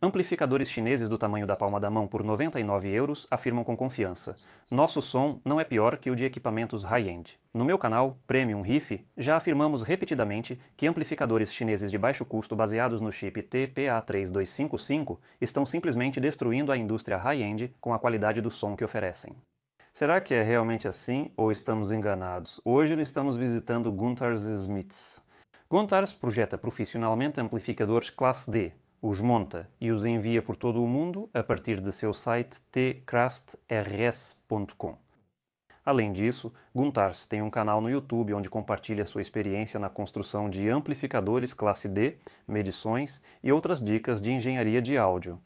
Amplificadores chineses do tamanho da palma da mão por 99 euros afirmam com confiança: nosso som não é pior que o de equipamentos high-end. No meu canal, Premium Riff, já afirmamos repetidamente que amplificadores chineses de baixo custo baseados no chip TPA3255 estão simplesmente destruindo a indústria high-end com a qualidade do som que oferecem. Será que é realmente assim ou estamos enganados? Hoje estamos visitando Gunthars Smiths. Gunthars projeta profissionalmente amplificadores classe D, os monta e os envia por todo o mundo a partir de seu site tcrastrs.com. Além disso, Gunthars tem um canal no YouTube onde compartilha sua experiência na construção de amplificadores classe D, medições e outras dicas de engenharia de áudio.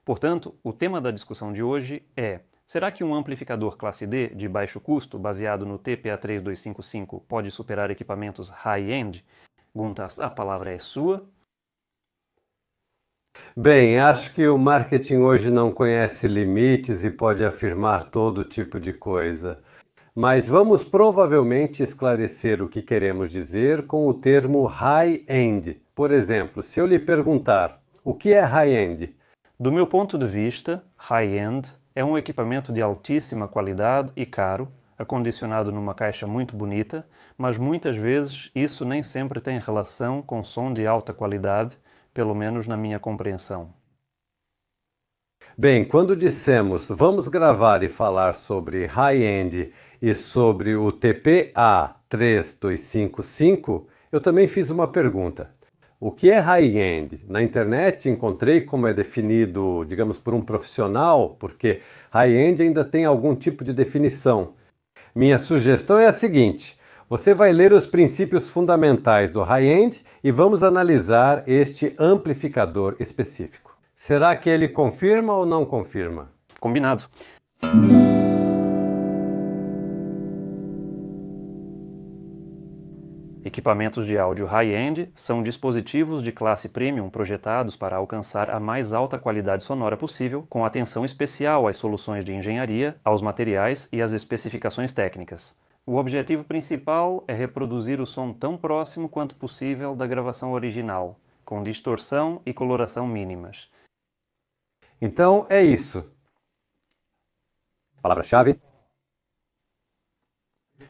Portanto, o tema da discussão de hoje é: será que um amplificador classe D de baixo custo, baseado no TPA3255, pode superar equipamentos high-end? Gunthars, a palavra é sua. Bem, acho que o marketing hoje não conhece limites e pode afirmar todo tipo de coisa. Mas vamos provavelmente esclarecer o que queremos dizer com o termo high-end. Por exemplo, se eu lhe perguntar, o que é high-end? Do meu ponto de vista, high-end é um equipamento de altíssima qualidade e caro, acondicionado numa caixa muito bonita, mas muitas vezes isso nem sempre tem relação com som de alta qualidade, pelo menos na minha compreensão. Bem, quando dissemos vamos gravar e falar sobre high-end e sobre o TPA3255, eu também fiz uma pergunta. O que é high-end? Na internet encontrei como é definido, digamos, por um profissional, porque high-end ainda tem algum tipo de definição. Minha sugestão é a seguinte: você vai ler os princípios fundamentais do high-end e vamos analisar este amplificador específico. Será que ele confirma ou não confirma? Combinado. Equipamentos de áudio high-end são dispositivos de classe premium projetados para alcançar a mais alta qualidade sonora possível, com atenção especial às soluções de engenharia, aos materiais e às especificações técnicas. O objetivo principal é reproduzir o som tão próximo quanto possível da gravação original, com distorção e coloração mínimas. Então é isso. Palavra-chave: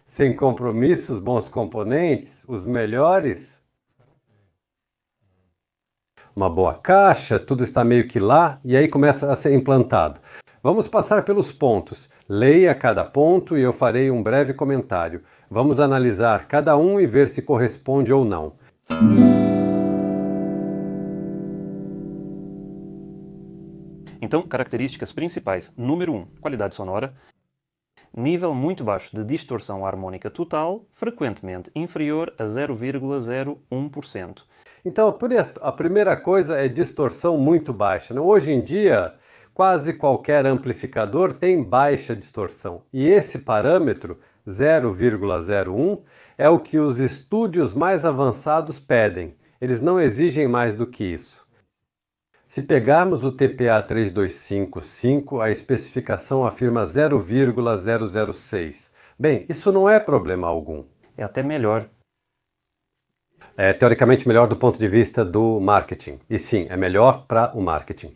sem compromissos, bons componentes, os melhores. Uma boa caixa, tudo está meio que lá e aí começa a ser implantado. Vamos passar pelos pontos. Leia cada ponto e eu farei um breve comentário. Vamos analisar cada um e ver se corresponde ou não. Então, características principais. Número 1, qualidade sonora. Nível muito baixo de distorção harmônica total, frequentemente inferior a 0,01%. Então, a primeira coisa é distorção muito baixa, né? Hoje em dia, quase qualquer amplificador tem baixa distorção. E esse parâmetro, 0,01, é o que os estúdios mais avançados pedem. Eles não exigem mais do que isso. Se pegarmos o TPA3255, a especificação afirma 0,006. Bem, isso não é problema algum. É até melhor. É teoricamente melhor do ponto de vista do marketing. E sim, é melhor para o marketing.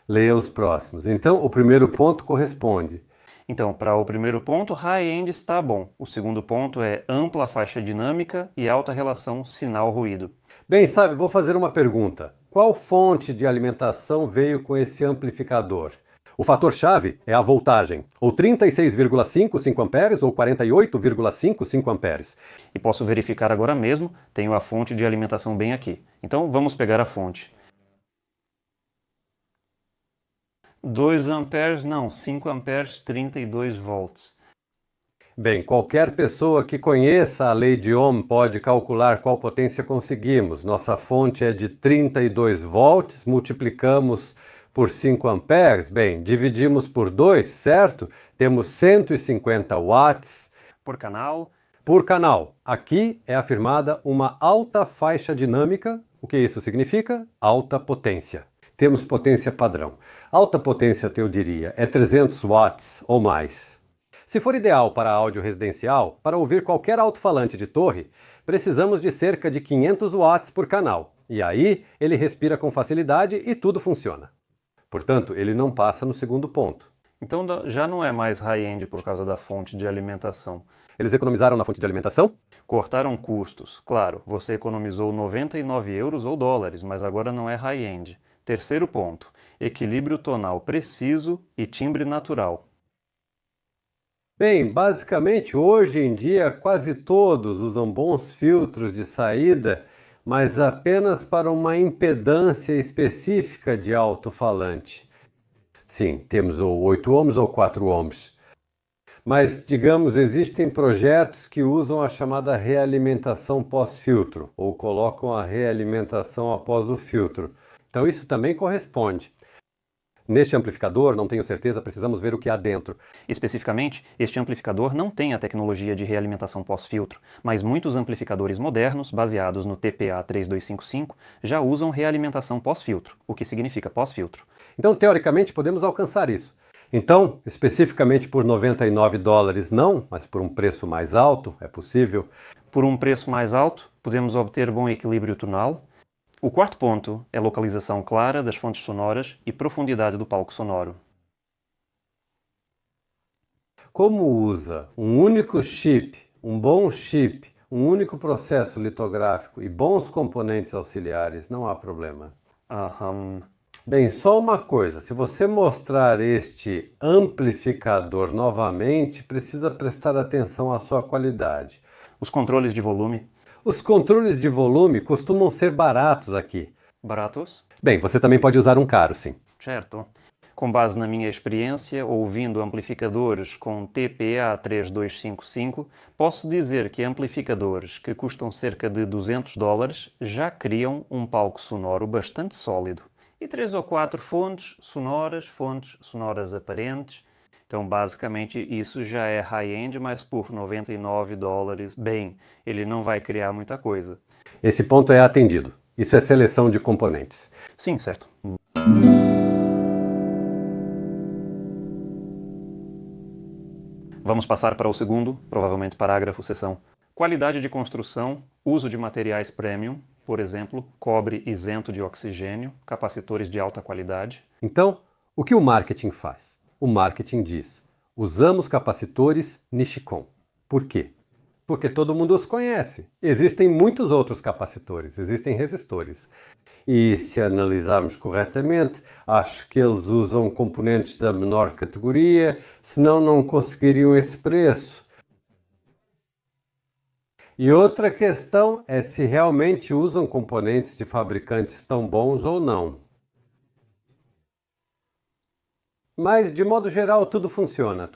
Leia os próximos. Então, o primeiro ponto corresponde. Então, para o primeiro ponto, high-end está bom. O segundo ponto é ampla faixa dinâmica e alta relação sinal-ruído. Bem, sabe, vou fazer uma pergunta. Qual fonte de alimentação veio com esse amplificador? O fator-chave é a voltagem, ou 36,5 5A ou 48,5 5A. E posso verificar agora mesmo, tenho a fonte de alimentação bem aqui. Então, vamos pegar a fonte. 2 amperes, não, 5 amperes, 32 volts. Bem, qualquer pessoa que conheça a lei de Ohm pode calcular qual potência conseguimos. Nossa fonte é de 32 volts, multiplicamos por 5 amperes, bem, dividimos por 2, certo? Temos 150 watts por canal. Aqui é afirmada uma alta faixa dinâmica. O que isso significa? Alta potência. Temos potência padrão. Alta potência, eu diria, é 300 watts ou mais. Se for ideal para áudio residencial, para ouvir qualquer alto-falante de torre, precisamos de cerca de 500 watts por canal. E aí ele respira com facilidade e tudo funciona. Portanto, ele não passa no segundo ponto. Então já não é mais high-end por causa da fonte de alimentação. Eles economizaram na fonte de alimentação? Cortaram custos. Claro, você economizou 99 euros ou dólares, mas agora não é high-end. Terceiro ponto, equilíbrio tonal preciso e timbre natural. Bem, basicamente hoje em dia quase todos usam bons filtros de saída, mas apenas para uma impedância específica de alto-falante. Sim, temos ou 8 ohms ou 4 ohms. Mas, digamos, existem projetos que usam a chamada realimentação pós-filtro, ou colocam a realimentação após o filtro. Então isso também corresponde. Neste amplificador, não tenho certeza, precisamos ver o que há dentro. Especificamente, este amplificador não tem a tecnologia de realimentação pós-filtro, mas muitos amplificadores modernos, baseados no TPA 3255, já usam realimentação pós-filtro, o que significa pós-filtro. Então, teoricamente, podemos alcançar isso. Então, especificamente por 99 dólares não, mas por um preço mais alto, é possível. Por um preço mais alto, podemos obter bom equilíbrio tonal. O quarto ponto é localização clara das fontes sonoras e profundidade do palco sonoro. Como usa um único chip, um bom chip, um único processo litográfico e bons componentes auxiliares, não há problema. Bem, só uma coisa, se você mostrar este amplificador novamente, precisa prestar atenção à sua qualidade. Os controles de volume. Os controles de volume costumam ser baratos aqui. Baratos? Bem, você também pode usar um caro, sim. Certo. Com base na minha experiência, ouvindo amplificadores com TPA 3255, posso dizer que amplificadores que custam cerca de 200 dólares já criam um palco sonoro bastante sólido. E 3 ou 4 fontes sonoras aparentes. Então, basicamente, isso já é high-end, mas por 99 dólares, bem, ele não vai criar muita coisa. Esse ponto é atendido. Isso é seleção de componentes. Sim, certo. Vamos passar para o segundo, provavelmente parágrafo, seção. Qualidade de construção, uso de materiais premium, por exemplo, cobre isento de oxigênio, capacitores de alta qualidade. Então, o que o marketing faz? O marketing diz, usamos capacitores Nichicon. Por quê? Porque todo mundo os conhece. Existem muitos outros capacitores, existem resistores. E se analisarmos corretamente, acho que eles usam componentes da menor categoria, senão não conseguiriam esse preço. E outra questão é se realmente usam componentes de fabricantes tão bons ou não. Mas, de modo geral, tudo funciona.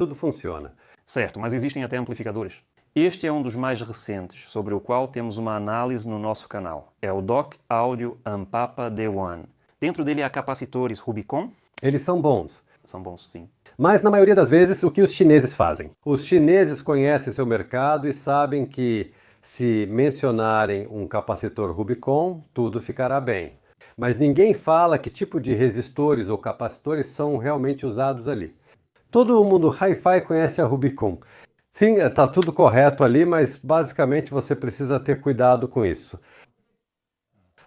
Certo, mas existem até amplificadores. Este é um dos mais recentes, sobre o qual temos uma análise no nosso canal. É o Dock Audio Ampapa D1. Dentro dele há capacitores Rubicon. Eles são bons. São bons, sim. Mas, na maioria das vezes, o que os chineses fazem? Os chineses conhecem seu mercado e sabem que, se mencionarem um capacitor Rubicon, tudo ficará bem. Mas ninguém fala que tipo de resistores ou capacitores são realmente usados ali. Todo mundo hi-fi conhece a Rubicon. Sim, está tudo correto ali, mas basicamente você precisa ter cuidado com isso.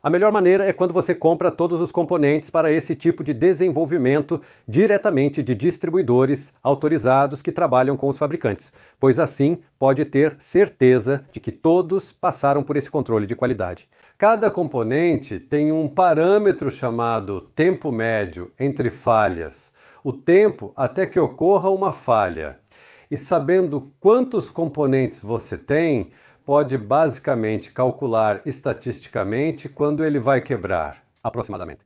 A melhor maneira é quando você compra todos os componentes para esse tipo de desenvolvimento diretamente de distribuidores autorizados que trabalham com os fabricantes, pois assim pode ter certeza de que todos passaram por esse controle de qualidade. Cada componente tem um parâmetro chamado tempo médio entre falhas, o tempo até que ocorra uma falha. E sabendo quantos componentes você tem, pode basicamente calcular estatisticamente quando ele vai quebrar, aproximadamente.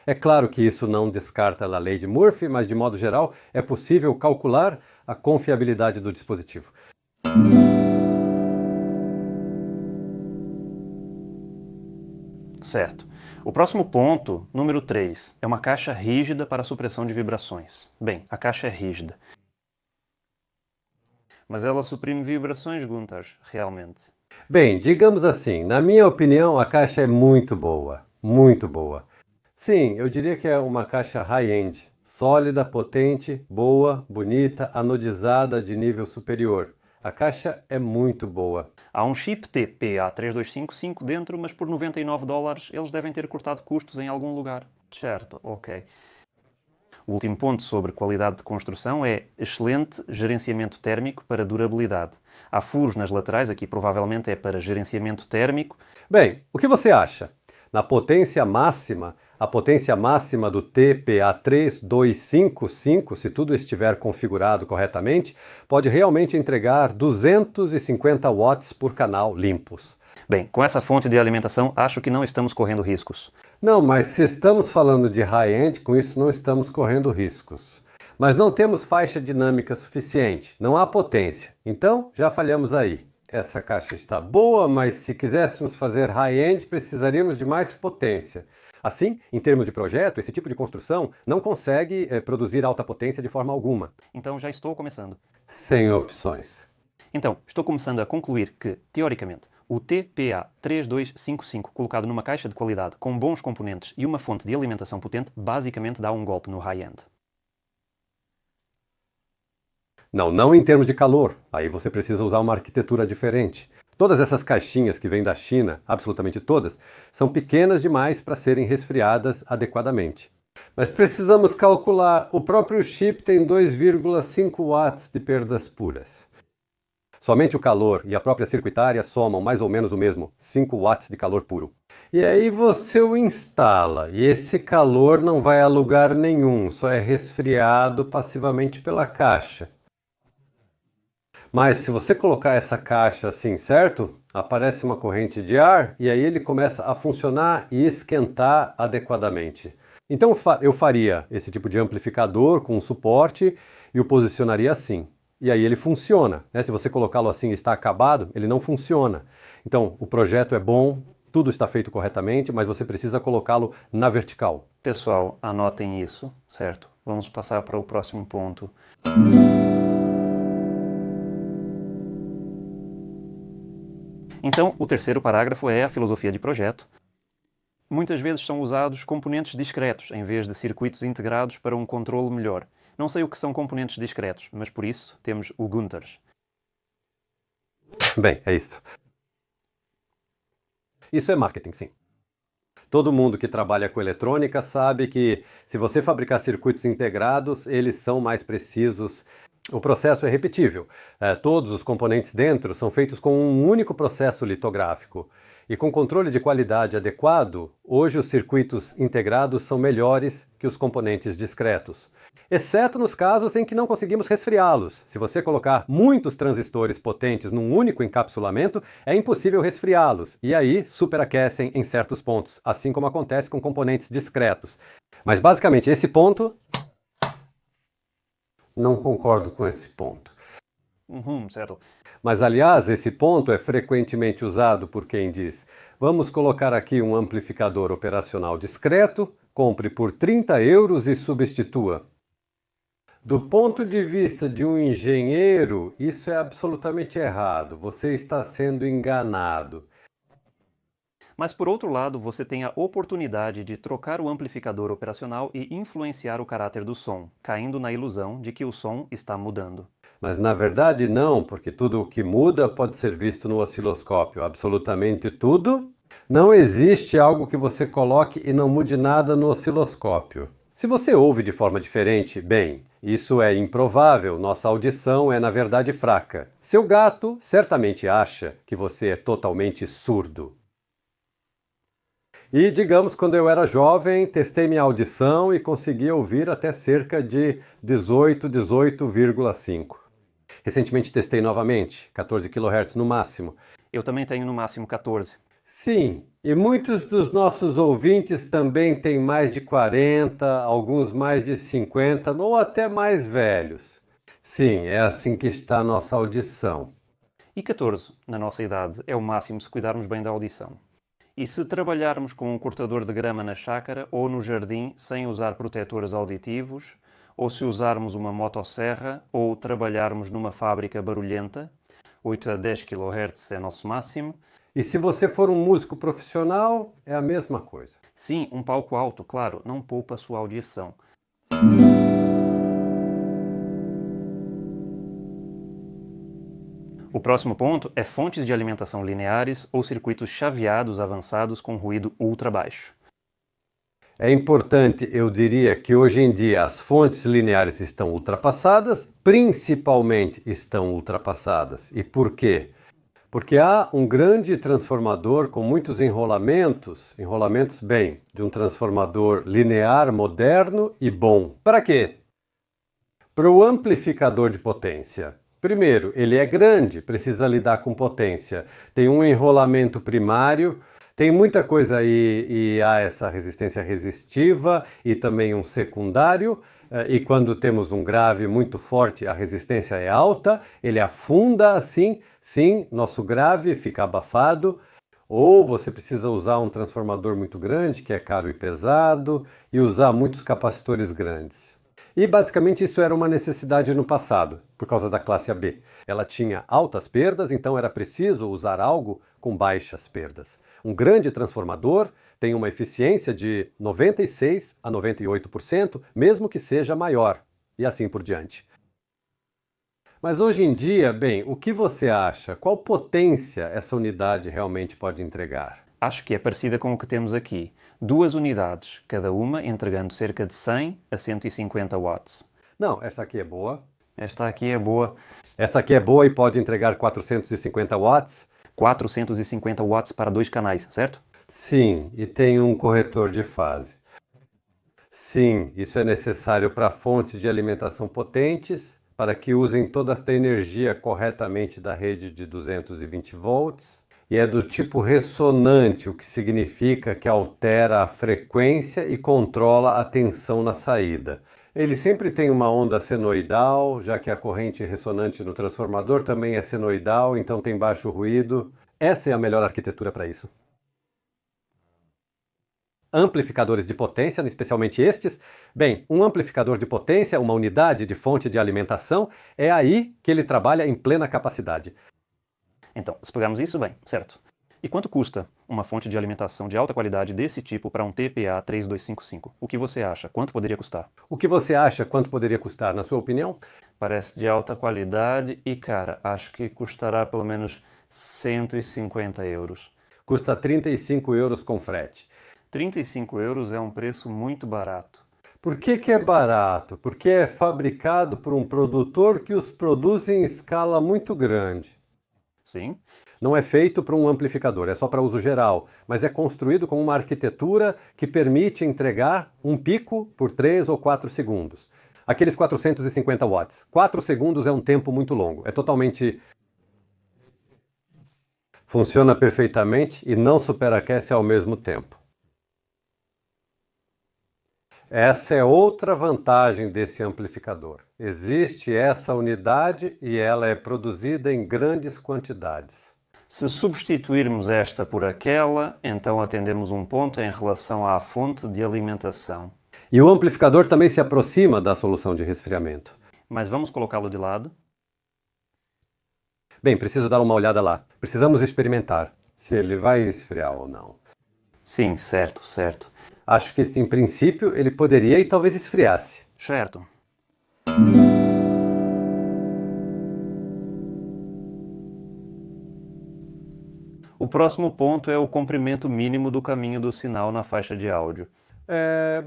É claro que isso não descarta a lei de Murphy, mas de modo geral é possível calcular a confiabilidade do dispositivo. Certo. O próximo ponto, número 3, é uma caixa rígida para supressão de vibrações. Bem, a caixa é rígida. Mas ela suprime vibrações, Gunther, realmente. Bem, digamos assim, na minha opinião a caixa é muito boa, muito boa. Sim, eu diria que é uma caixa high-end, sólida, potente, boa, bonita, anodizada de nível superior. A caixa é muito boa. Há um chip TPA3255 dentro, mas por $99 eles devem ter cortado custos em algum lugar. Certo, ok. O último ponto sobre qualidade de construção é excelente gerenciamento térmico para durabilidade. Há furos nas laterais, aqui provavelmente é para gerenciamento térmico. Bem, o que você acha? Na potência máxima, a potência máxima do TPA3255, se tudo estiver configurado corretamente, pode realmente entregar 250 watts por canal limpos. Bem, com essa fonte de alimentação, acho que não estamos correndo riscos. Não, mas se estamos falando de high-end, com isso não estamos correndo riscos. Mas não temos faixa dinâmica suficiente, não há potência. Então, já falhamos aí. Essa caixa está boa, mas se quiséssemos fazer high-end, precisaríamos de mais potência. Assim, em termos de projeto, esse tipo de construção não consegue produzir alta potência de forma alguma. Então já estou começando. Sem opções. Então, estou começando a concluir que, teoricamente, o TPA3255 colocado numa caixa de qualidade com bons componentes e uma fonte de alimentação potente basicamente dá um golpe no high-end. Não em termos de calor. Aí você precisa usar uma arquitetura diferente. Todas essas caixinhas que vêm da China, absolutamente todas, são pequenas demais para serem resfriadas adequadamente. Mas precisamos calcular, o próprio chip tem 2,5 watts de perdas puras. Somente o calor e a própria circuitária somam mais ou menos o mesmo, 5 watts de calor puro. E aí você o instala, e esse calor não vai a lugar nenhum, só é resfriado passivamente pela caixa. Mas se você colocar essa caixa assim, certo? Aparece uma corrente de ar e aí ele começa a funcionar e esquentar adequadamente. Então eu faria esse tipo de amplificador com suporte e o posicionaria assim. E aí ele funciona, né? Se você colocá-lo assim e está acabado, ele não funciona. Então o projeto é bom, tudo está feito corretamente, mas você precisa colocá-lo na vertical. Pessoal, anotem isso, certo? Vamos passar para o próximo ponto. Então, o terceiro parágrafo é a filosofia de projeto. Muitas vezes são usados componentes discretos, em vez de circuitos integrados para um controle melhor. Não sei o que são componentes discretos, mas por isso temos o Gunters. Bem, é isso. Isso é marketing, sim. Todo mundo que trabalha com eletrônica sabe que se você fabricar circuitos integrados, eles são mais precisos. O processo é repetível. Todos os componentes dentro são feitos com um único processo litográfico. E com controle de qualidade adequado, hoje os circuitos integrados são melhores que os componentes discretos. Exceto nos casos em que não conseguimos resfriá-los. Se você colocar muitos transistores potentes num único encapsulamento, é impossível resfriá-los. E aí superaquecem em certos pontos, assim como acontece com componentes discretos. Mas basicamente esse ponto... Não concordo com esse ponto. Certo. Mas, aliás, esse ponto é frequentemente usado por quem diz: vamos colocar aqui um amplificador operacional discreto, compre por 30 euros e substitua. Do ponto de vista de um engenheiro, isso é absolutamente errado. Você está sendo enganado. Mas, por outro lado, você tem a oportunidade de trocar o amplificador operacional e influenciar o caráter do som, caindo na ilusão de que o som está mudando. Mas, na verdade, não, porque tudo o que muda pode ser visto no osciloscópio. Absolutamente tudo. Não existe algo que você coloque e não mude nada no osciloscópio. Se você ouve de forma diferente, bem, isso é improvável. Nossa audição é, na verdade, fraca. Seu gato certamente acha que você é totalmente surdo. E, digamos, quando eu era jovem, testei minha audição e consegui ouvir até cerca de 18,5. Recentemente testei novamente, 14 kHz no máximo. Eu também tenho no máximo 14. Sim, e muitos dos nossos ouvintes também têm mais de 40, alguns mais de 50 ou até mais velhos. Sim, é assim que está a nossa audição. E 14, na nossa idade, é o máximo se cuidarmos bem da audição. E se trabalharmos com um cortador de grama na chácara ou no jardim sem usar protetores auditivos, ou se usarmos uma motosserra ou trabalharmos numa fábrica barulhenta, 8 a 10 kHz é nosso máximo. E se você for um músico profissional, é a mesma coisa. Sim, um palco alto, claro, não poupa a sua audição. O próximo ponto é fontes de alimentação lineares ou circuitos chaveados avançados com ruído ultra baixo. É importante, eu diria, que hoje em dia as fontes lineares estão ultrapassadas, principalmente estão ultrapassadas. E por quê? Porque há um grande transformador com muitos enrolamentos bem, de um transformador linear, moderno e bom. Para quê? Para o amplificador de potência. Primeiro, ele é grande, precisa lidar com potência. Tem um enrolamento primário, tem muita coisa aí e há essa resistência resistiva e também um secundário. E quando temos um grave muito forte, a resistência é alta, ele afunda assim, sim, nosso grave fica abafado. Ou você precisa usar um transformador muito grande, que é caro e pesado, e usar muitos capacitores grandes. E basicamente isso era uma necessidade no passado, por causa da classe AB. Ela tinha altas perdas, então era preciso usar algo com baixas perdas. Um grande transformador tem uma eficiência de 96% a 98%, mesmo que seja maior, e assim por diante. Mas hoje em dia, bem, o que você acha? Qual potência essa unidade realmente pode entregar? Acho que é parecida com o que temos aqui. 2 unidades, cada uma entregando cerca de 100 a 150 watts. Não, essa aqui é boa. Esta aqui é boa. Essa aqui é boa e pode entregar 450 watts. 450 watts para 2 canais, certo? Sim, e tem um corretor de fase. Sim, isso é necessário para fontes de alimentação potentes, para que usem toda esta energia corretamente da rede de 220 volts. E é do tipo ressonante, o que significa que altera a frequência e controla a tensão na saída. Ele sempre tem uma onda senoidal, já que a corrente ressonante no transformador também é senoidal, então tem baixo ruído. Essa é a melhor arquitetura para isso. Amplificadores de potência, especialmente estes. Bem, um amplificador de potência, uma unidade de fonte de alimentação, é aí que ele trabalha em plena capacidade. Então, se pegarmos isso, bem, certo. E quanto custa uma fonte de alimentação de alta qualidade desse tipo para um TPA 3255? O que você acha? Quanto poderia custar? O que você acha? Quanto poderia custar, na sua opinião? Parece de alta qualidade e, cara, acho que custará pelo menos 150 euros. Custa 35 euros com frete. 35 euros é um preço muito barato. Por que é barato? Porque é fabricado por um produtor que os produz em escala muito grande. Sim. Não é feito para um amplificador, é só para uso geral, mas é construído com uma arquitetura que permite entregar um pico por 3 ou 4 segundos. Aqueles 450 watts. 4 segundos é um tempo muito longo. É totalmente... Funciona perfeitamente e não superaquece ao mesmo tempo. Essa é outra vantagem desse amplificador. Existe essa unidade e ela é produzida em grandes quantidades. Se substituirmos esta por aquela, então atendemos um ponto em relação à fonte de alimentação. E o amplificador também se aproxima da solução de resfriamento. Mas vamos colocá-lo de lado? Bem, preciso dar uma olhada lá. Precisamos experimentar se ele vai esfriar ou não. Sim, certo, certo. Acho que, em princípio, ele poderia e talvez esfriasse. Certo. O próximo ponto é o comprimento mínimo do caminho do sinal na faixa de áudio.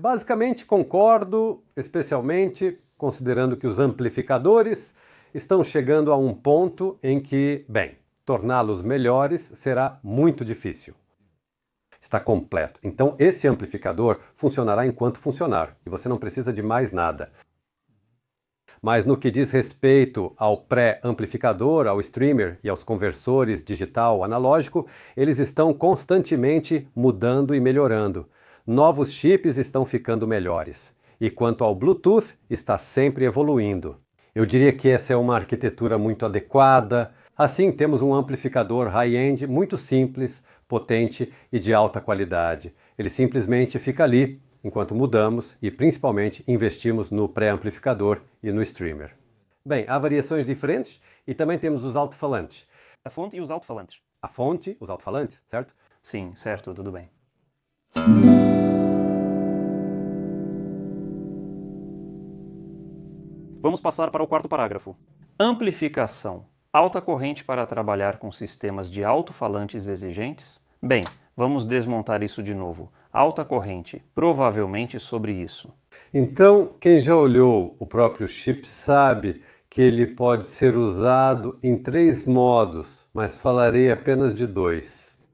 Basicamente concordo, especialmente considerando que os amplificadores estão chegando a um ponto em que, bem, torná-los melhores será muito difícil. Está completo. Então esse amplificador funcionará enquanto funcionar e você não precisa de mais nada. Mas no que diz respeito ao pré-amplificador, ao streamer e aos conversores digital analógico, eles estão constantemente mudando e melhorando. Novos chips estão ficando melhores. E quanto ao Bluetooth, está sempre evoluindo. Eu diria que essa é uma arquitetura muito adequada. Assim, temos um amplificador high-end muito simples, potente e de alta qualidade. Ele simplesmente fica ali enquanto mudamos e principalmente investimos no pré-amplificador e no streamer. Bem, há variações diferentes e também temos os alto-falantes. A fonte e os alto-falantes. A fonte, os alto-falantes, certo? Sim, certo, tudo bem. Vamos passar para o quarto parágrafo. Amplificação. Alta corrente para trabalhar com sistemas de alto-falantes exigentes? Bem, vamos desmontar isso de novo. Alta corrente, provavelmente sobre isso. Então, quem já olhou o próprio chip sabe que ele pode ser usado em 3 modos, mas falarei apenas de 2.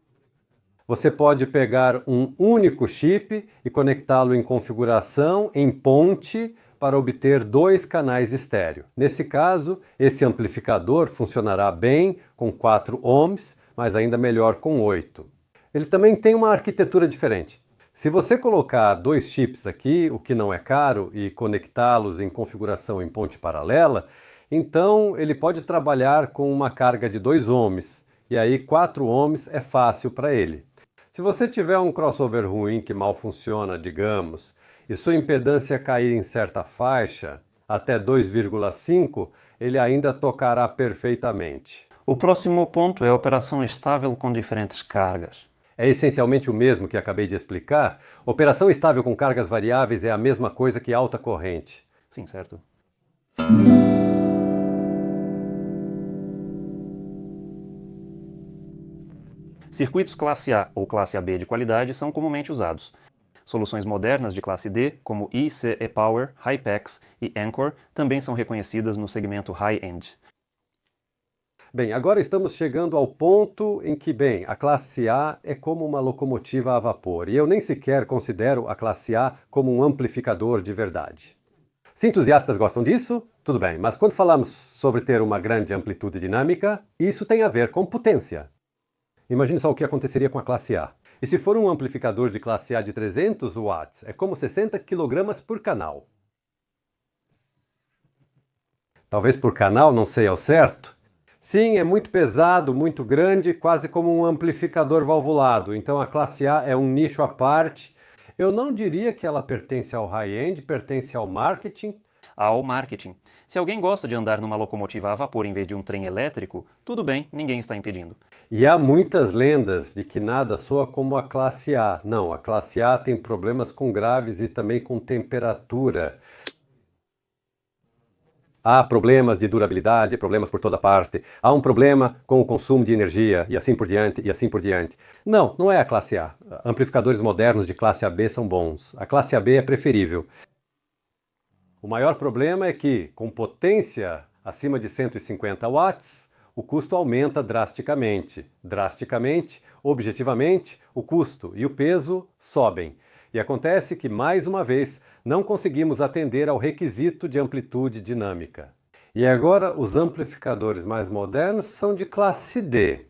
Você pode pegar um único chip e conectá-lo em configuração, em ponte, para obter 2 canais estéreo. Nesse caso, esse amplificador funcionará bem com 4 ohms, mas ainda melhor com 8. Ele também tem uma arquitetura diferente. Se você colocar 2 chips aqui, o que não é caro, e conectá-los em configuração em ponte paralela, então ele pode trabalhar com uma carga de 2 ohms, e aí 4 ohms é fácil para ele. Se você tiver um crossover ruim que mal funciona, digamos, e sua impedância cair em certa faixa, até 2,5, ele ainda tocará perfeitamente. O próximo ponto é a operação estável com diferentes cargas. É essencialmente o mesmo que acabei de explicar. Operação estável com cargas variáveis é a mesma coisa que alta corrente. Sim, certo. Circuitos classe A ou classe AB de qualidade são comumente usados. Soluções modernas de classe D, como ICE Power, Hypex e Anchor, também são reconhecidas no segmento high-end. Bem, agora estamos chegando ao ponto em que, a classe A é como uma locomotiva a vapor, e eu nem sequer considero a classe A como um amplificador de verdade. Se entusiastas gostam disso, tudo bem, mas quando falamos sobre ter uma grande amplitude dinâmica, isso tem a ver com potência. Imagine só o que aconteceria com a classe A. E se for um amplificador de classe A de 300 watts, é como 60 kg por canal. Talvez por canal, não sei ao certo. Sim, é muito pesado, muito grande, quase como um amplificador valvulado. Então a classe A é um nicho à parte. Eu não diria que ela pertence ao high-end, pertence ao marketing. Ao marketing. Se alguém gosta de andar numa locomotiva a vapor em vez de um trem elétrico, tudo bem, ninguém está impedindo. E há muitas lendas de que nada soa como a classe A. Não, a classe A tem problemas com graves e também com temperatura. Há problemas de durabilidade, problemas por toda parte. Há um problema com o consumo de energia e assim por diante, e assim por diante. Não, não é a classe A. Amplificadores modernos de classe AB são bons. A classe AB é preferível. O maior problema é que, com potência acima de 150 watts, o custo aumenta drasticamente. Drasticamente, objetivamente, o custo e o peso sobem. E acontece que, mais uma vez, não conseguimos atender ao requisito de amplitude dinâmica. E agora, os amplificadores mais modernos são de classe D.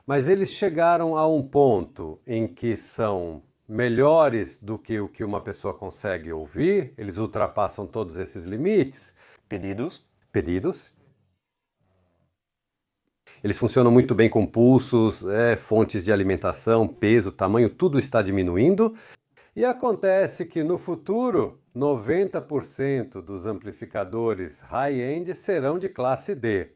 Mas eles chegaram a um ponto em que são melhores do que o que uma pessoa consegue ouvir, eles ultrapassam todos esses limites. Pedidos? Eles funcionam muito bem com pulsos, fontes de alimentação, peso, tamanho, tudo está diminuindo. E acontece que no futuro, 90% dos amplificadores high-end serão de classe D.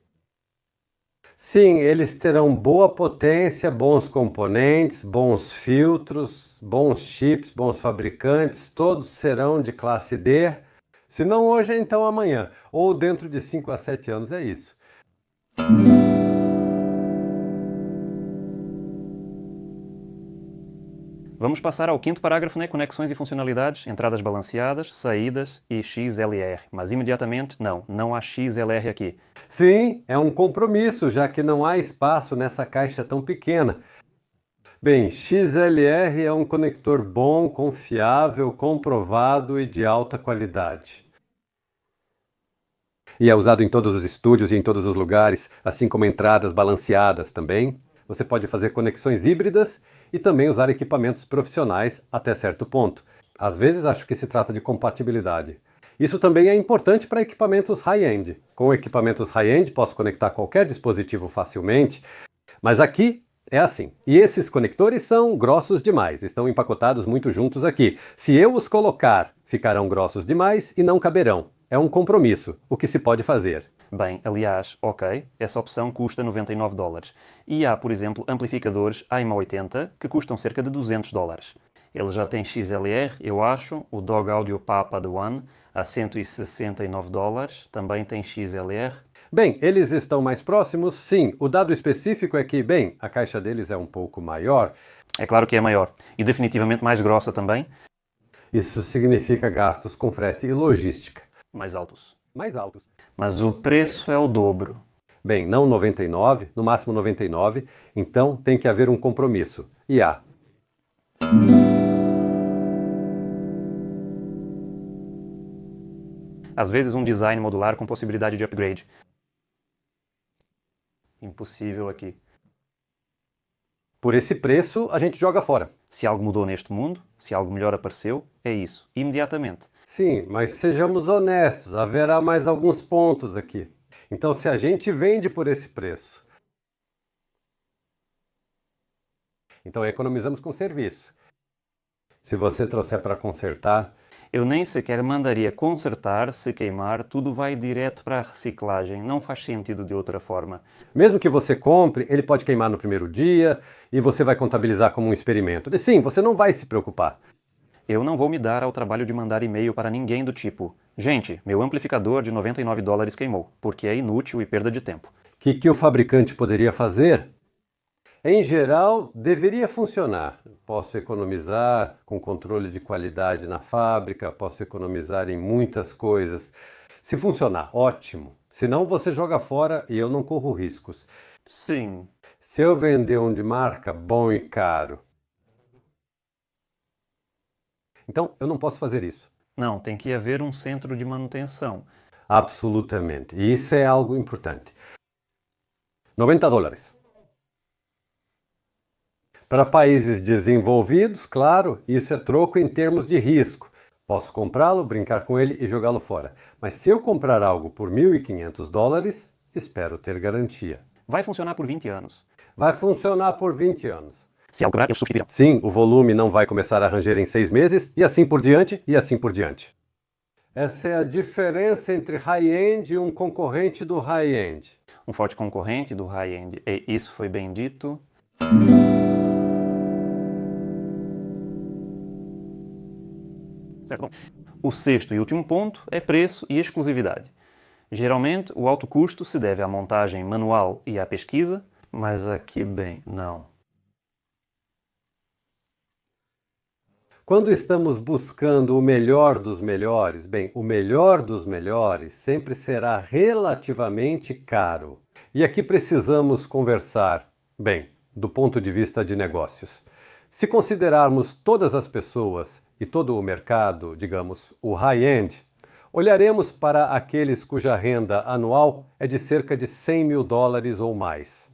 Sim, eles terão boa potência, bons componentes, bons filtros, bons chips, bons fabricantes, todos serão de classe D. Se não hoje, então amanhã, ou dentro de 5 a 7 anos, é isso. Vamos passar ao quinto parágrafo, conexões e funcionalidades, entradas balanceadas, saídas e XLR. Mas imediatamente, não há XLR aqui. Sim, é um compromisso, já que não há espaço nessa caixa tão pequena. Bem, XLR é um conector bom, confiável, comprovado e de alta qualidade. E é usado em todos os estúdios e em todos os lugares, assim como entradas balanceadas também. Você pode fazer conexões híbridas e também usar equipamentos profissionais até certo ponto. Às vezes acho que se trata de compatibilidade. Isso também é importante para equipamentos high-end. Com equipamentos high-end posso conectar qualquer dispositivo facilmente, mas aqui é assim. E esses conectores são grossos demais, estão empacotados muito juntos aqui. Se eu os colocar, ficarão grossos demais e não caberão. É um compromisso, o que se pode fazer. Bem, aliás, ok, essa opção custa $99. E há, por exemplo, amplificadores AIM-80 que custam cerca de $200. Ele já tem XLR, eu acho, o Dog Audio Papa The One, a $169, também tem XLR. Bem, eles estão mais próximos? Sim. O dado específico é que, bem, a caixa deles é um pouco maior. É claro que é maior. E definitivamente mais grossa também. Isso significa gastos com frete e logística. Mais altos. Mais altos. Mas o preço é o dobro. Bem, não 99, no máximo 99, então tem que haver um compromisso. E há. Às vezes um design modular com possibilidade de upgrade. Impossível aqui. Por esse preço, a gente joga fora. Se algo mudou neste mundo, se algo melhor apareceu, é isso, imediatamente. Sim, mas sejamos honestos, haverá mais alguns pontos aqui. Então, se a gente vende por esse preço, então economizamos com serviço. Se você trouxer para consertar, eu nem sequer mandaria consertar, se queimar, tudo vai direto para a reciclagem, não faz sentido de outra forma. Mesmo que você compre, ele pode queimar no primeiro dia e você vai contabilizar como um experimento. E sim, você não vai se preocupar. Eu não vou me dar ao trabalho de mandar e-mail para ninguém do tipo: gente, meu amplificador de $99 queimou, porque é inútil e perda de tempo. O que o fabricante poderia fazer? Em geral, deveria funcionar. Posso economizar com controle de qualidade na fábrica, posso economizar em muitas coisas. Se funcionar, ótimo. Senão você joga fora e eu não corro riscos. Sim. Se eu vender um de marca bom e caro, então eu não posso fazer isso. Não, tem que haver um centro de manutenção. Absolutamente. E isso é algo importante. $90. Para países desenvolvidos, claro, isso é troco em termos de risco. Posso comprá-lo, brincar com ele e jogá-lo fora. Mas se eu comprar algo por $1.500, espero ter garantia. Vai funcionar por 20 anos. Vai funcionar por 20 anos. Se algo quebrar, eu substituirão. Sim, o volume não vai começar a ranger em 6 meses, e assim por diante, e assim por diante. Essa é a diferença entre high-end e um concorrente do high-end. Um forte concorrente do high-end. E isso foi bem dito. Certo. Bom, o sexto e último ponto é preço e exclusividade. Geralmente, o alto custo se deve à montagem manual e à pesquisa, mas aqui, bem, não. Quando estamos buscando o melhor dos melhores, bem, o melhor dos melhores sempre será relativamente caro. E aqui precisamos conversar, bem, do ponto de vista de negócios. Se considerarmos todas as pessoas e todo o mercado, digamos, o high-end, olharemos para aqueles cuja renda anual é de cerca de $100.000 ou mais.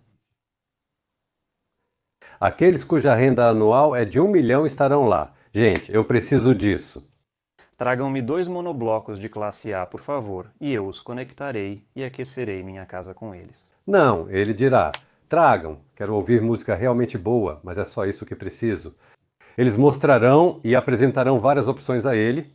Aqueles cuja renda anual é de 1 milhão estarão lá. Gente, eu preciso disso. Tragam-me 2 monoblocos de classe A, por favor, e eu os conectarei e aquecerei minha casa com eles. Não, ele dirá, tragam, quero ouvir música realmente boa, mas é só isso que preciso. Eles mostrarão e apresentarão várias opções a ele.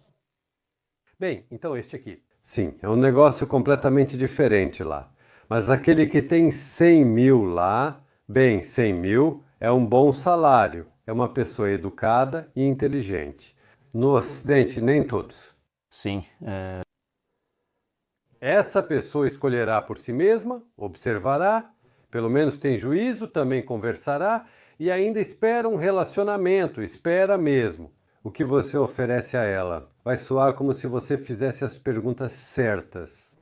Bem, então este aqui. Sim, é um negócio completamente diferente lá. Mas aquele que tem 100 mil lá, bem, 100 mil é um bom salário. É uma pessoa educada e inteligente. No Ocidente, nem todos. Sim, Essa pessoa escolherá por si mesma, observará, pelo menos tem juízo, também conversará e ainda espera um relacionamento, espera mesmo. O que você oferece a ela vai soar como se você fizesse as perguntas certas.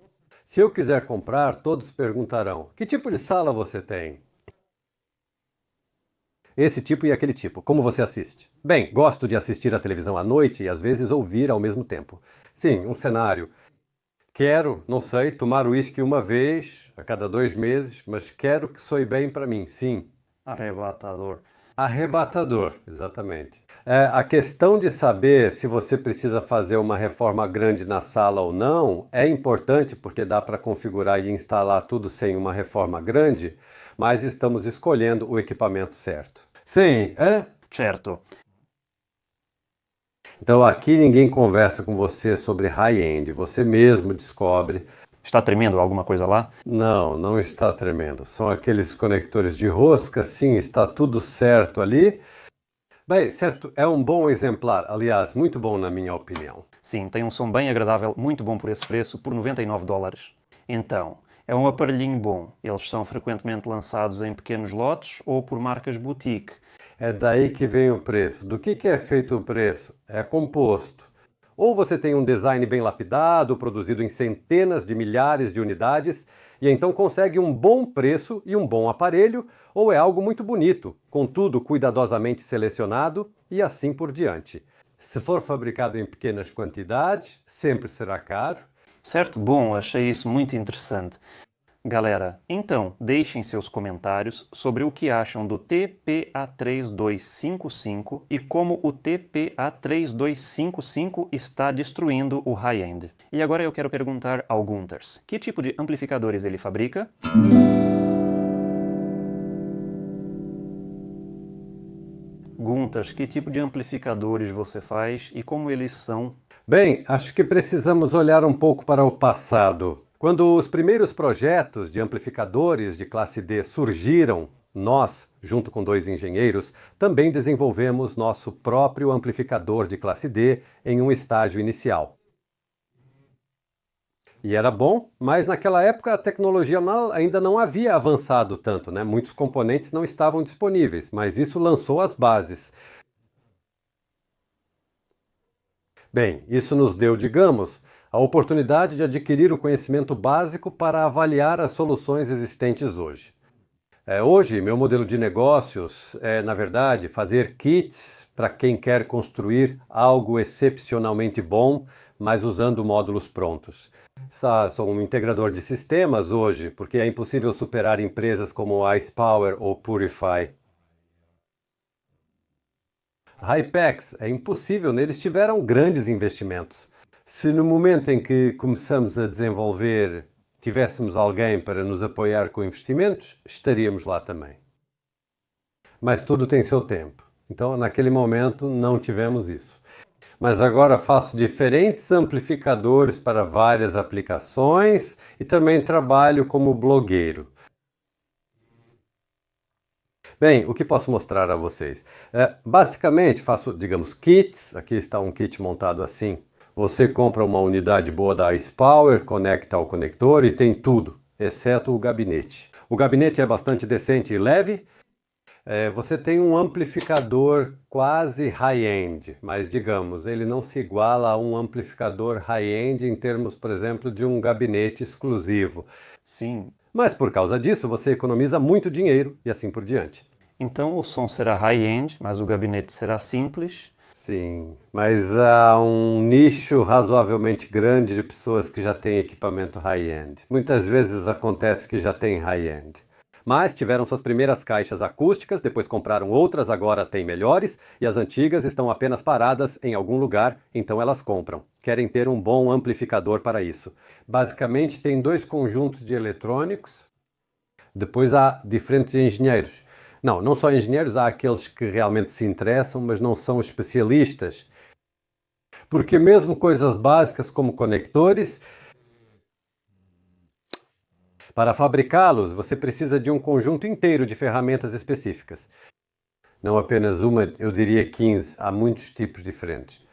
Se eu quiser comprar, todos perguntarão: que tipo de sala você tem? Esse tipo e aquele tipo. Como você assiste? Bem, gosto de assistir a televisão à noite e às vezes ouvir ao mesmo tempo. Sim, um cenário. Quero, não sei, tomar uísque uma vez a cada 2 meses, mas quero que soe bem para mim, sim. arrebatador. Arrebatador, exatamente. A questão de saber se você precisa fazer uma reforma grande na sala ou não é importante porque dá para configurar e instalar tudo sem uma reforma grande, mas estamos escolhendo o equipamento certo. Sim, é? Certo. Então aqui ninguém conversa com você sobre high-end, você mesmo descobre. Está tremendo alguma coisa lá? Não, não está tremendo. São aqueles conectores de rosca, sim, está tudo certo ali. Bem, certo, é um bom exemplar, aliás, muito bom na minha opinião. Sim, tem um som bem agradável, muito bom por esse preço, por $99. Então, É um aparelhinho bom. Eles são frequentemente lançados em pequenos lotes ou por marcas boutique. É daí que vem o preço. Do que é feito o preço? É composto. Ou você tem um design bem lapidado, produzido em centenas de milhares de unidades, e então consegue um bom preço e um bom aparelho, ou é algo muito bonito, contudo cuidadosamente selecionado e assim por diante. Se for fabricado em pequenas quantidades, sempre será caro. Certo? Bom, achei isso muito interessante. Galera, então deixem seus comentários sobre o que acham do TPA3255 e como o TPA3255 está destruindo o high-end. E agora eu quero perguntar ao Gunters, que tipo de amplificadores ele fabrica? Gunters, que tipo de amplificadores você faz e como eles são? Bem, acho que precisamos olhar um pouco para o passado. Quando os primeiros projetos de amplificadores de classe D surgiram, nós, junto com 2 engenheiros, também desenvolvemos nosso próprio amplificador de classe D em um estágio inicial. E era bom, mas naquela época a tecnologia ainda não havia avançado tanto, né? Muitos componentes não estavam disponíveis, mas isso lançou as bases. Bem, isso nos deu, digamos, a oportunidade de adquirir o conhecimento básico para avaliar as soluções existentes hoje. Hoje, meu modelo de negócios é, na verdade, fazer kits para quem quer construir algo excepcionalmente bom, mas usando módulos prontos. Sou um integrador de sistemas hoje, porque é impossível superar empresas como icepower ou Purify. Hypex, é impossível, neles tiveram grandes investimentos. Se no momento em que começamos a desenvolver tivéssemos alguém para nos apoiar com investimentos, estaríamos lá também. Mas tudo tem seu tempo. Então, naquele momento, não tivemos isso. Mas agora faço diferentes amplificadores para várias aplicações e também trabalho como blogueiro. Bem, o que posso mostrar a vocês? Basicamente, faço, digamos, kits. Aqui está um kit montado assim. Você compra uma unidade boa da icepower, conecta ao conector e tem tudo, exceto o gabinete. O gabinete é bastante decente e leve. Você tem um amplificador quase high-end, mas digamos, ele não se iguala a um amplificador high-end em termos, por exemplo, de um gabinete exclusivo. Sim. Mas por causa disso, você economiza muito dinheiro e assim por diante. Então o som será high-end, mas o gabinete será simples. Sim, mas há um nicho razoavelmente grande de pessoas que já têm equipamento high-end. Muitas vezes acontece que já tem high-end. Mas tiveram suas primeiras caixas acústicas, depois compraram outras, agora têm melhores, e as antigas estão apenas paradas em algum lugar, então elas compram. Querem ter um bom amplificador para isso. Basicamente tem 2 conjuntos de eletrônicos, depois há diferentes engenheiros. Não só engenheiros, há aqueles que realmente se interessam, mas não são especialistas. Porque mesmo coisas básicas como conectores, para fabricá-los, você precisa de um conjunto inteiro de ferramentas específicas. Não apenas uma, eu diria 15, há muitos tipos diferentes.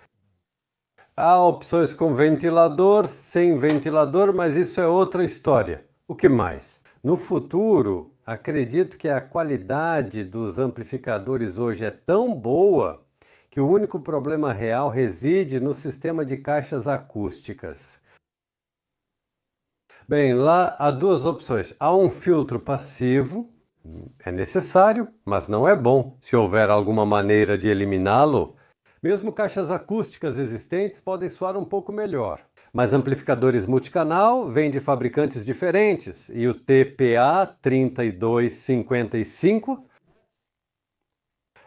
Há opções com ventilador, sem ventilador, mas isso é outra história. O que mais? No futuro, acredito que a qualidade dos amplificadores hoje é tão boa que o único problema real reside no sistema de caixas acústicas. Bem, lá há 2 opções. Há um filtro passivo, é necessário, mas não é bom. Se houver alguma maneira de eliminá-lo, mesmo caixas acústicas existentes podem soar um pouco melhor. Mas amplificadores multicanal vêm de fabricantes diferentes e o TPA3255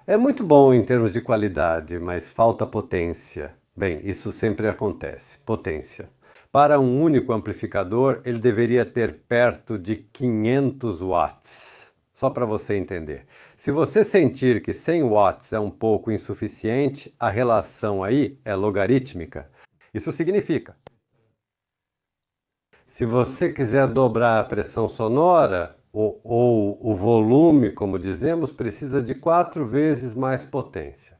é muito bom em termos de qualidade, mas falta potência. Bem, isso sempre acontece, potência. Para um único amplificador, ele deveria ter perto de 500 watts. Só para você entender. Se você sentir que 100 watts é um pouco insuficiente, a relação aí é logarítmica. Isso significa: se você quiser dobrar a pressão sonora, ou o volume, como dizemos, precisa de 4 vezes mais potência.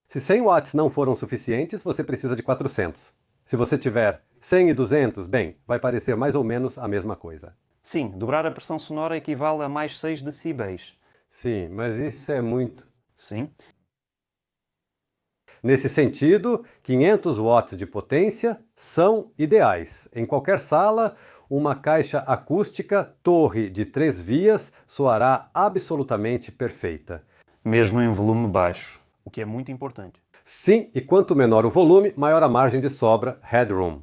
Se 100 watts não foram suficientes, você precisa de 400. Se você tiver 100 e 200, bem, vai parecer mais ou menos a mesma coisa. Sim, dobrar a pressão sonora equivale a mais 6 decibéis. Sim, mas isso é muito. Sim. Nesse sentido, 500 watts de potência são ideais. Em qualquer sala, uma caixa acústica torre de 3 vias soará absolutamente perfeita. Mesmo em volume baixo, o que é muito importante. Sim, e quanto menor o volume, maior a margem de sobra, headroom.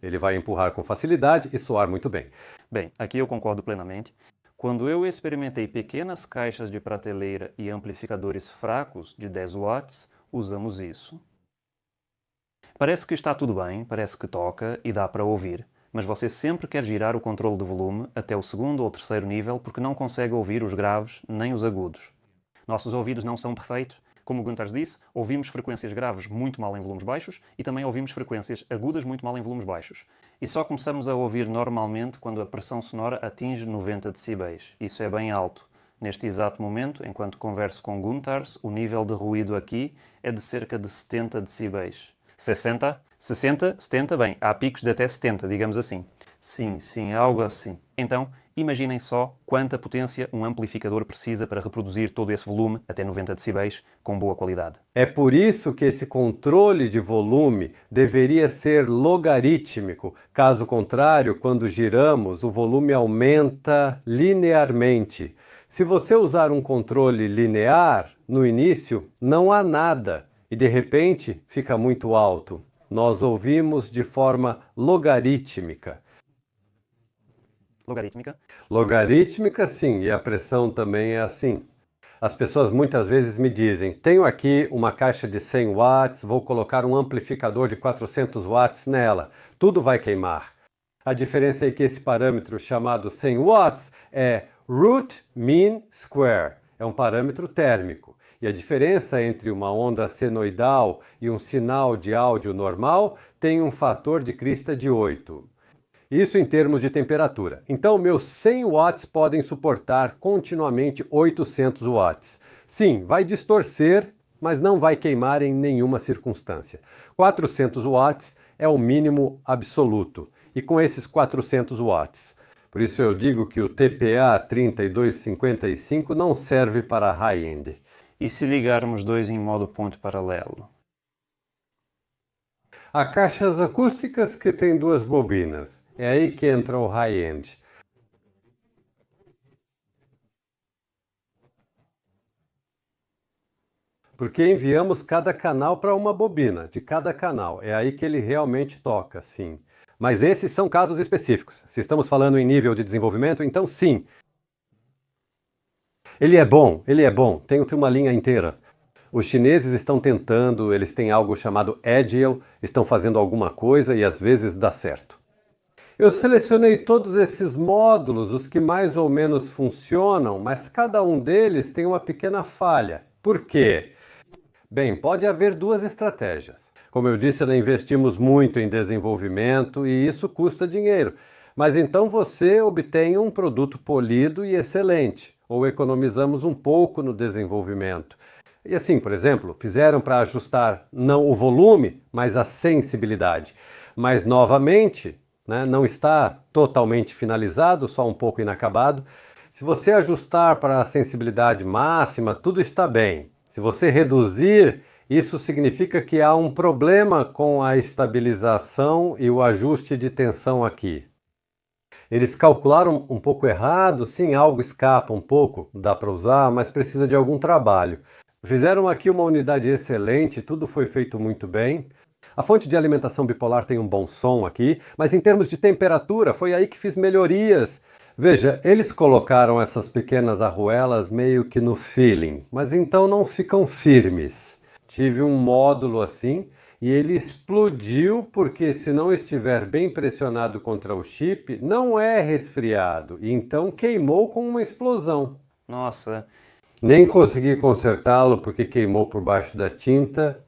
Ele vai empurrar com facilidade e soar muito bem. Bem, aqui eu concordo plenamente. Quando eu experimentei pequenas caixas de prateleira e amplificadores fracos de 10 watts, usamos isso. Parece que está tudo bem, parece que toca e dá para ouvir, mas você sempre quer girar o controle de volume até o segundo ou terceiro nível porque não consegue ouvir os graves nem os agudos. Nossos ouvidos não são perfeitos. Como o Gunters disse, ouvimos frequências graves muito mal em volumes baixos e também ouvimos frequências agudas muito mal em volumes baixos. E só começamos a ouvir normalmente quando a pressão sonora atinge 90 decibéis. Isso é bem alto. Neste exato momento, enquanto converso com Gunters, o nível de ruído aqui é de cerca de 70 decibéis. 60? 60? 70? Bem, há picos de até 70, digamos assim. Sim, algo assim. Então, imaginem só quanta potência um amplificador precisa para reproduzir todo esse volume, até 90 decibéis, com boa qualidade. É por isso que esse controle de volume deveria ser logarítmico. Caso contrário, quando giramos, o volume aumenta linearmente. Se você usar um controle linear, no início não há nada e de repente fica muito alto. Nós ouvimos de forma logarítmica. Logarítmica? Logarítmica, sim, e a pressão também é assim. As pessoas muitas vezes me dizem, tenho aqui uma caixa de 100 watts, vou colocar um amplificador de 400 watts nela, tudo vai queimar. A diferença é que esse parâmetro chamado 100 watts é root mean square, é um parâmetro térmico. E a diferença entre uma onda senoidal e um sinal de áudio normal tem um fator de crista de 8. Isso em termos de temperatura. Então, meus 100 watts podem suportar continuamente 800 watts. Sim, vai distorcer, mas não vai queimar em nenhuma circunstância. 400 watts é o mínimo absoluto. E com esses 400 watts, por isso eu digo que o TPA 3255 não serve para high-end. E se ligarmos dois em modo ponto paralelo? Há caixas acústicas que têm duas bobinas. É aí que entra o high-end. Porque enviamos cada canal para uma bobina, de cada canal. É aí que ele realmente toca, sim. Mas esses são casos específicos. Se estamos falando em nível de desenvolvimento, então sim. Ele é bom. Tem uma linha inteira. Os chineses estão tentando, eles têm algo chamado Agile, estão fazendo alguma coisa e às vezes dá certo. Eu selecionei todos esses módulos, os que mais ou menos funcionam, mas cada um deles tem uma pequena falha. Por quê? Bem, pode haver duas estratégias. Como eu disse, nós investimos muito em desenvolvimento e isso custa dinheiro. Mas então você obtém um produto polido e excelente, ou economizamos um pouco no desenvolvimento. E assim, por exemplo, fizeram para ajustar não o volume, mas a sensibilidade. Mas novamente, não está totalmente finalizado, só um pouco inacabado. Se você ajustar para a sensibilidade máxima, tudo está bem. Se você reduzir, isso significa que há um problema com a estabilização e o ajuste de tensão aqui. Eles calcularam um pouco errado, sim, algo escapa um pouco, dá para usar, mas precisa de algum trabalho. Fizeram aqui uma unidade excelente, tudo foi feito muito bem. A fonte de alimentação bipolar tem um bom som aqui, mas em termos de temperatura, foi aí que fiz melhorias. Veja, eles colocaram essas pequenas arruelas meio que no feeling, mas então não ficam firmes. Tive um módulo assim e ele explodiu porque se não estiver bem pressionado contra o chip, não é resfriado, e então queimou com uma explosão. Nossa, Nem consegui consertá-lo porque queimou por baixo da tinta.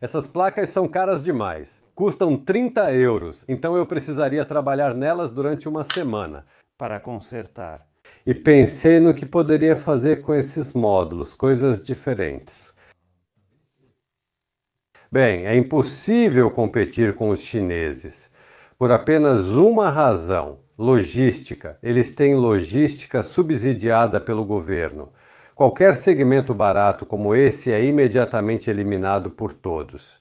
Essas placas são caras demais. Custam 30 euros, então eu precisaria trabalhar nelas durante uma semana. para consertar. E pensei no que poderia fazer com esses módulos, coisas diferentes. Bem, é impossível competir com os chineses por apenas uma razão: logística. Eles têm logística subsidiada pelo governo. Qualquer segmento barato como esse é imediatamente eliminado por todos.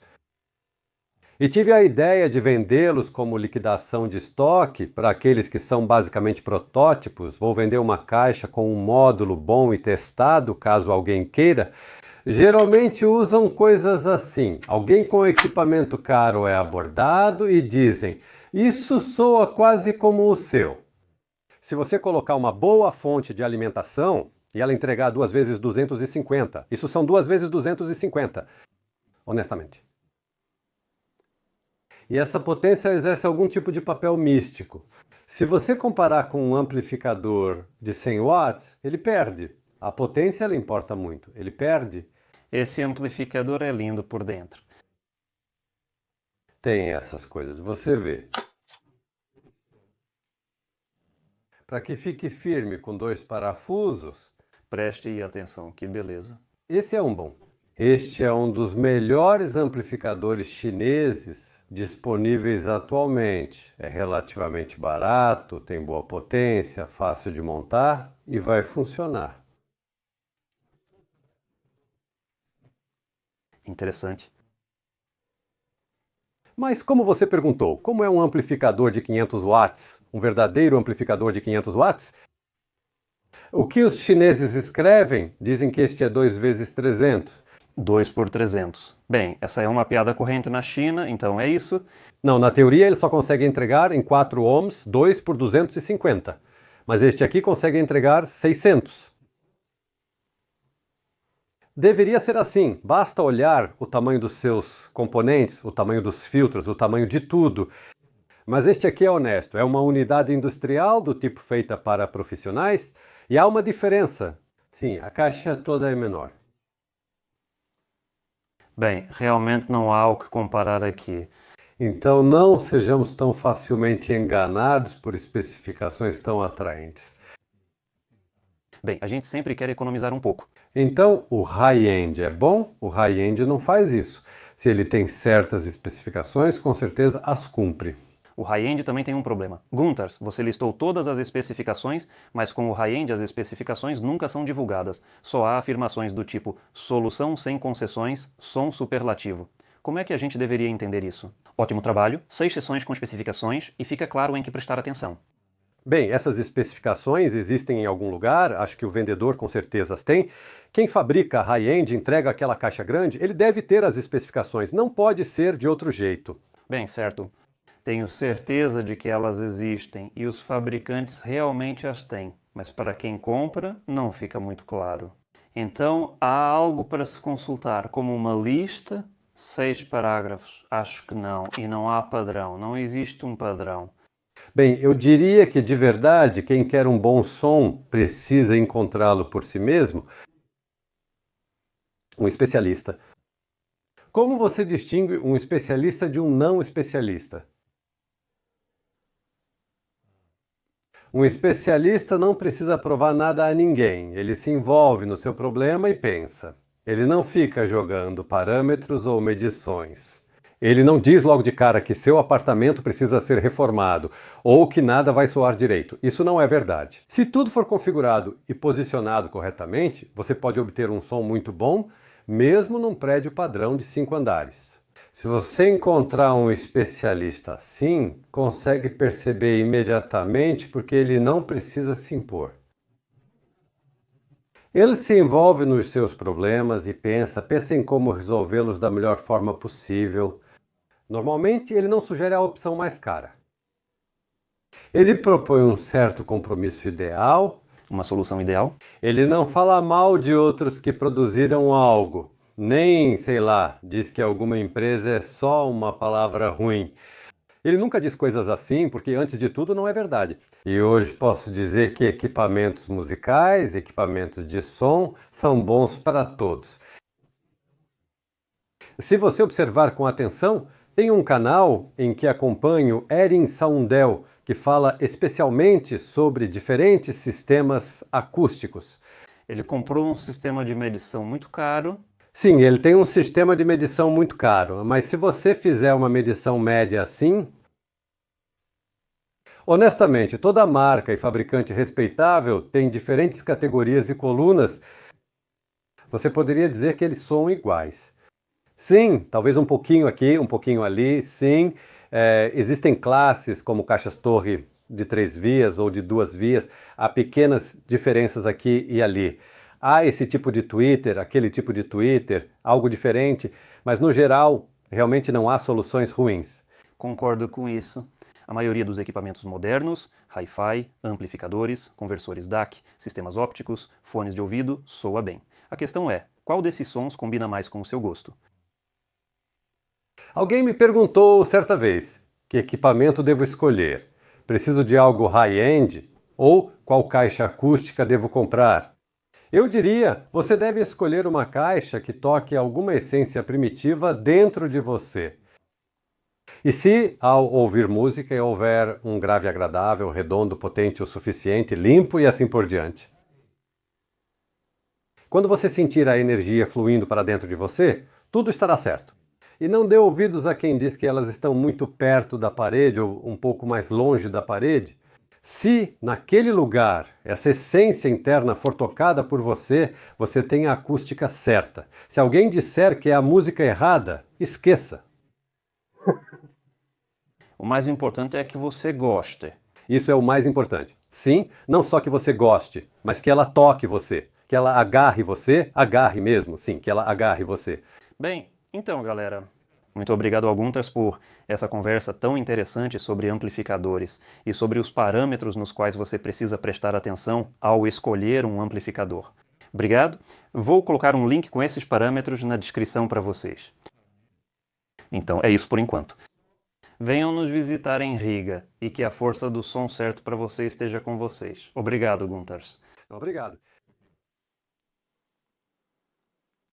E tive a ideia de vendê-los como liquidação de estoque para aqueles que são basicamente protótipos. Vou vender uma caixa com um módulo bom e testado, caso alguém queira. Geralmente usam coisas assim. Alguém com equipamento caro é abordado e dizem: isso soa quase como o seu. Se você colocar uma boa fonte de alimentação e ela entregar 2 vezes 250, isso são 2 vezes 250, honestamente. E essa potência exerce algum tipo de papel místico. Se você comparar com um amplificador de 100 watts, ele perde. A potência ela importa muito, ele perde. Esse amplificador é lindo por dentro. Tem essas coisas, você vê. Para que fique firme com 2 parafusos, Preste atenção, que beleza. esse é um bom. Este é um dos melhores amplificadores chineses disponíveis atualmente. É relativamente barato, tem boa potência, fácil de montar e vai funcionar. Interessante. Mas como você perguntou, como é um amplificador de 500 watts? Um verdadeiro amplificador de 500 watts? O que os chineses escrevem dizem que este é 2 vezes 300. 2 por 300. Bem, essa é uma piada corrente na China, então é isso. Não, na teoria ele só consegue entregar em 4 ohms 2 por 250. Mas este aqui consegue entregar 600. Deveria ser assim, basta olhar o tamanho dos seus componentes, o tamanho dos filtros, o tamanho de tudo. Mas este aqui é honesto, é uma unidade industrial do tipo feita para profissionais e há uma diferença. Sim, a caixa toda é menor. Bem, realmente não há o que comparar aqui. Então não sejamos tão facilmente enganados por especificações tão atraentes. Bem, a gente sempre quer economizar um pouco. Então, o high-end é bom? O high-end não faz isso. Se ele tem certas especificações, com certeza as cumpre. O high-end também tem um problema. Gunters, você listou todas as especificações, mas com o high-end as especificações nunca são divulgadas. Só há afirmações do tipo solução sem concessões, som superlativo. Como é que a gente deveria entender isso? Ótimo trabalho, 6 sessões com especificações e fica claro em que prestar atenção. Bem, essas especificações existem em algum lugar, acho que o vendedor com certeza as tem. Quem fabrica high-end, entrega aquela caixa grande, ele deve ter as especificações, não pode ser de outro jeito. Bem, certo. Tenho certeza de que elas existem e os fabricantes realmente as têm, mas para quem compra não fica muito claro. Então há algo para se consultar, como uma lista, 6 parágrafos. Acho que não, e não há padrão, não existe um padrão. Bem, eu diria que de verdade quem quer um bom som precisa encontrá-lo por si mesmo. Um especialista. Como você distingue um especialista de um não especialista? Um especialista não precisa provar nada a ninguém, ele se envolve no seu problema e pensa. Ele não fica jogando parâmetros ou medições. Ele não diz logo de cara que seu apartamento precisa ser reformado ou que nada vai soar direito. Isso não é verdade. Se tudo for configurado e posicionado corretamente, você pode obter um som muito bom, mesmo num prédio padrão de 5 andares. Se você encontrar um especialista assim, consegue perceber imediatamente porque ele não precisa se impor. Ele se envolve nos seus problemas e pensa em como resolvê-los da melhor forma possível. Normalmente, ele não sugere a opção mais cara. Ele propõe um certo compromisso ideal. Uma solução ideal? Ele não fala mal de outros que produziram algo. Nem, sei lá, diz que alguma empresa é só uma palavra ruim. Ele nunca diz coisas assim, porque antes de tudo não é verdade. E hoje posso dizer que equipamentos musicais, equipamentos de som, são bons para todos. Se você observar com atenção, tem um canal em que acompanho Erin Saundel, que fala especialmente sobre diferentes sistemas acústicos. Ele comprou um sistema de medição muito caro. Sim, ele tem um sistema de medição muito caro, mas se você fizer uma medição média assim, honestamente, toda marca e fabricante respeitável tem diferentes categorias e colunas. Você poderia dizer que eles soam iguais. Sim, talvez um pouquinho aqui, um pouquinho ali, sim. Existem classes como caixas-torre de 3 vias ou de 2 vias, há pequenas diferenças aqui e ali. Há esse tipo de Twitter, aquele tipo de Twitter, algo diferente, mas no geral, realmente não há soluções ruins. Concordo com isso. A maioria dos equipamentos modernos, Hi-Fi, amplificadores, conversores DAC, sistemas ópticos, fones de ouvido, soa bem. A questão é, qual desses sons combina mais com o seu gosto? Alguém me perguntou certa vez, que equipamento devo escolher? Preciso de algo high-end? Ou qual caixa acústica devo comprar? Eu diria, você deve escolher uma caixa que toque alguma essência primitiva dentro de você. E se, ao ouvir música, houver um grave agradável, redondo, potente o suficiente, limpo e assim por diante. Quando você sentir a energia fluindo para dentro de você, tudo estará certo. E não dê ouvidos a quem diz que elas estão muito perto da parede ou um pouco mais longe da parede. Se naquele lugar essa essência interna for tocada por você, você tem a acústica certa. Se alguém disser que é a música errada, esqueça. O mais importante é que você goste. Isso é o mais importante. Sim, não só que você goste, mas que ela toque você. Que ela agarre mesmo, sim, que ela agarre você. Bem, então galera, muito obrigado ao Gunters por essa conversa tão interessante sobre amplificadores e sobre os parâmetros nos quais você precisa prestar atenção ao escolher um amplificador. Obrigado. Vou colocar um link com esses parâmetros na descrição para vocês. Então é isso por enquanto. Venham nos visitar em Riga e que a força do som certo para você esteja com vocês. Obrigado, Gunters. Obrigado.